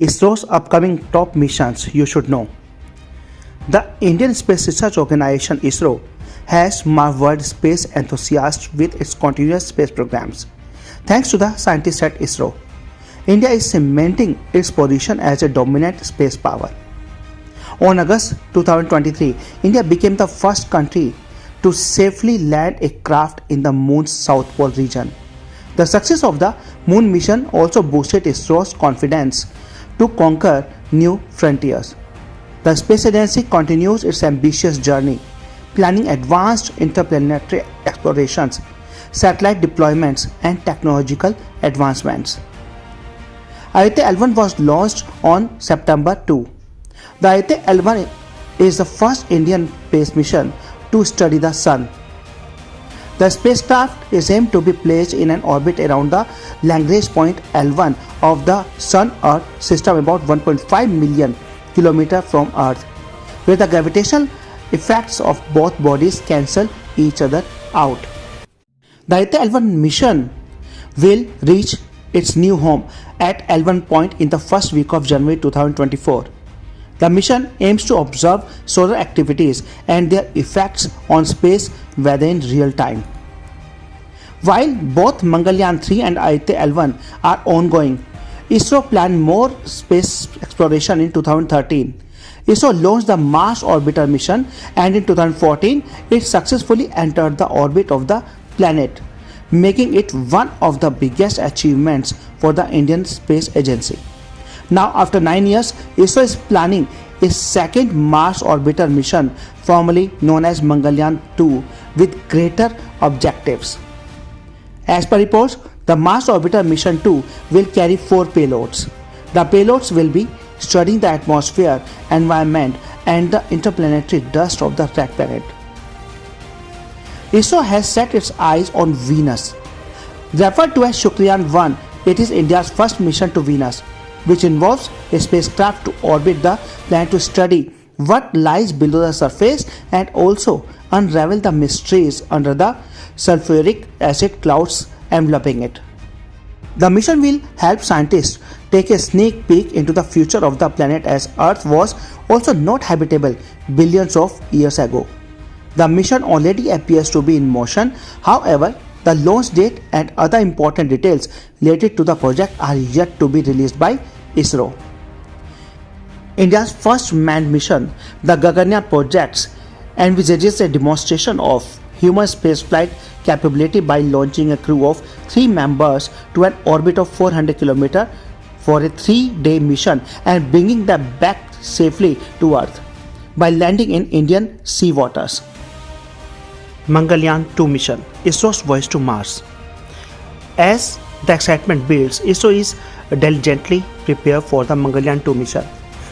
ISRO's upcoming top missions you should know. The Indian Space Research Organization ISRO has marked world space enthusiasts with its continuous space programs. Thanks to the scientists at ISRO, India is cementing its position as a dominant space power. On August 2023, India became the first country to safely land a craft in the Moon's South Pole region. The success of the Moon mission also boosted ISRO's confidence to conquer new frontiers. The Space Agency continues its ambitious journey, planning advanced interplanetary explorations, satellite deployments, and technological advancements. Aditya L1 was launched on September 2. The Aditya L1 is the first Indian space mission to study the Sun. The spacecraft is aimed to be placed in an orbit around the Lagrange point L1 of the Sun-Earth system about 1.5 million km from Earth, where the gravitational effects of both bodies cancel each other out. The Aditya L1 mission will reach its new home at L1 point in the first week of January 2024. The mission aims to observe solar activities and their effects on space weather in real time. While both Mangalyaan 3 and Aditya L1 are ongoing, ISRO planned more space exploration in 2013. ISRO launched the Mars Orbiter mission, and in 2014 it successfully entered the orbit of the planet, making it one of the biggest achievements for the Indian Space Agency. Now, after 9 years, ISRO is planning a second Mars Orbiter mission, formerly known as Mangalyaan 2, with greater objectives. As per reports, the Mars Orbiter mission 2 will carry 4 payloads. The payloads will be studying the atmosphere, environment, and the interplanetary dust of the red planet. ISRO has set its eyes on Venus. Referred to as Shukrayaan 1, it is India's first mission to Venus, which involves a spacecraft to orbit the planet to study what lies below the surface and also unravel the mysteries under the sulfuric acid clouds enveloping it. The mission will help scientists take a sneak peek into the future of the planet, as Earth was also not habitable billions of years ago. The mission already appears to be in motion. However, the launch date and other important details related to the project are yet to be released by ISRO. India's first manned mission, the Gaganyaan project, envisages a demonstration of human spaceflight capability by launching a crew of 3 members to an orbit of 400 km for a 3-day mission and bringing them back safely to Earth by landing in Indian sea waters. Mangalyaan 2 mission, ISRO's voyage to Mars. As the excitement builds, ISRO is diligently prepared for the Mangalyaan 2 mission,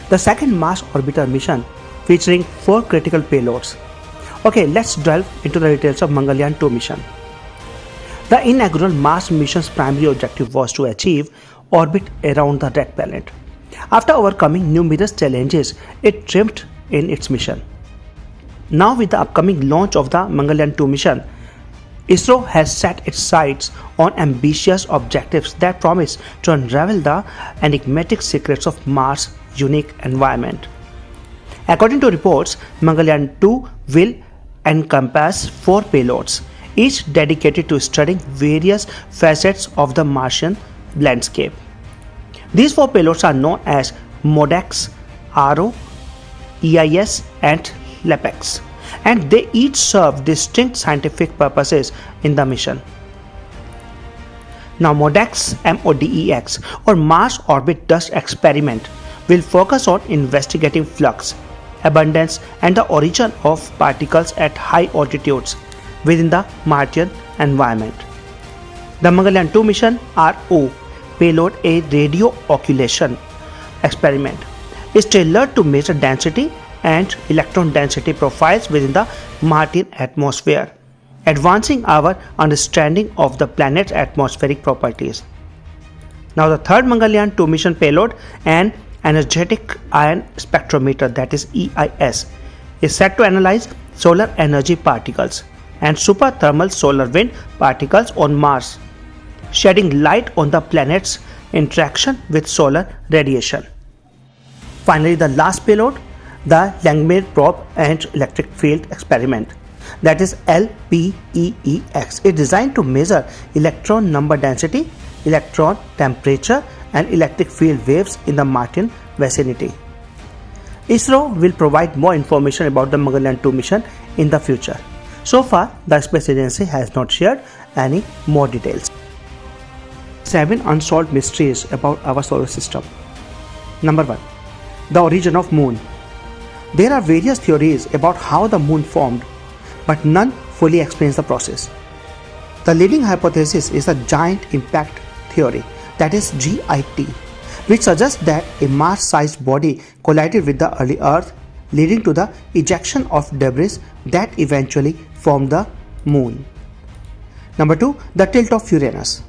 the second Mars Orbiter mission featuring 4 critical payloads. Okay, let's delve into the details of Mangalyaan 2 mission. The inaugural Mars mission's primary objective was to achieve orbit around the red planet. After overcoming numerous challenges, it triumphed in its mission. Now, with the upcoming launch of the Mangalyaan 2 mission, ISRO has set its sights on ambitious objectives that promise to unravel the enigmatic secrets of Mars' unique environment. According to reports, Mangalyaan 2 will encompass 4 payloads, each dedicated to studying various facets of the Martian landscape. These 4 payloads are known as MODEX, RO, EIS, and LEPEX, and they each serve distinct scientific purposes in the mission. Now, MODEX, MODEX, or Mars Orbit Dust Experiment, will focus on investigating flux, abundance, and the origin of particles at high altitudes within the Martian environment. The Mangalyaan 2 mission, RO, payload, a radio occultation experiment, is tailored to measure density and electron density profiles within the Martian atmosphere, advancing our understanding of the planet's atmospheric properties. Now, the third Mangalyaan 2 mission payload, an energetic ion spectrometer, that is EIS, is set to analyze solar energy particles and superthermal solar wind particles on Mars, shedding light on the planet's interaction with solar radiation. Finally, the last payload, the Langmuir Probe and Electric Field Experiment, that is LPEEX, is designed to measure electron number density, electron temperature and electric field waves in the Martian vicinity. ISRO will provide more information about the Mangalyaan 2 mission in the future. So far, the space agency has not shared any more details. 7 unsolved mysteries about our solar system. Number 1. The origin of Moon. There are various theories about how the Moon formed, but none fully explains the process. The leading hypothesis is the Giant Impact Theory, that is GIT, which suggests that a Mars-sized body collided with the early Earth, leading to the ejection of debris that eventually formed the Moon. Number 2. The tilt of Uranus.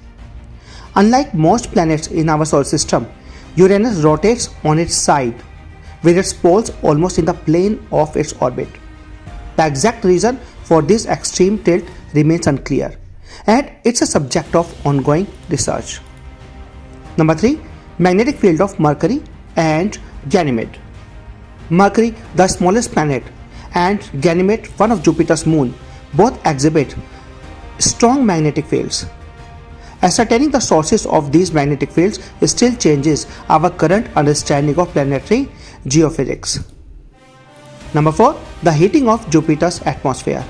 Unlike most planets in our solar system, Uranus rotates on its side, with its poles almost in the plane of its orbit. The exact reason for this extreme tilt remains unclear, and it's a subject of ongoing research. Number 3. Magnetic field of Mercury and Ganymede. Mercury, the smallest planet, and Ganymede, one of Jupiter's moon, both exhibit strong magnetic fields. Ascertaining the sources of these magnetic fields still changes our current understanding of planetary geophysics. Number 4. The heating of Jupiter's atmosphere.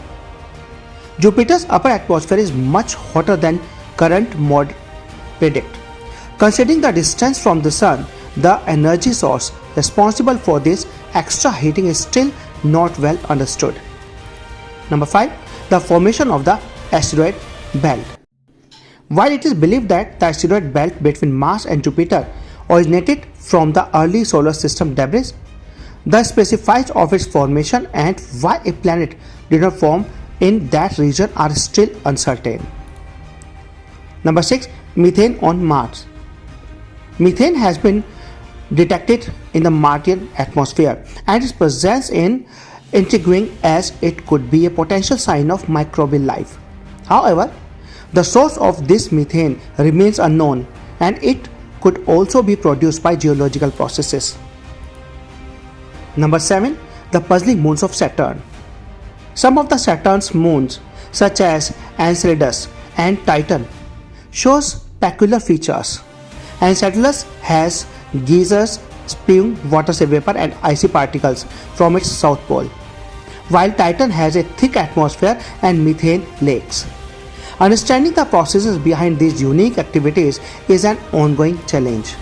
Jupiter's upper atmosphere is much hotter than current models predict. Considering the distance from the Sun, the energy source responsible for this extra heating is still not well understood. Number 5. The formation of the asteroid belt. While it is believed that the asteroid belt between Mars and Jupiter originated from the early solar system debris, the specifics of its formation and why a planet did not form in that region are still uncertain. Number 6. Methane on Mars. Methane has been detected in the Martian atmosphere, and its presence is intriguing as it could be a potential sign of microbial life. However, the source of this methane remains unknown, and it could also be produced by geological processes. Number 7. The puzzling moons of Saturn. Some of the Saturn's moons, such as Enceladus and Titan, shows peculiar features. Enceladus has geysers spewing water vapor and icy particles from its south pole, while Titan has a thick atmosphere and methane lakes. Understanding the processes behind these unique activities is an ongoing challenge.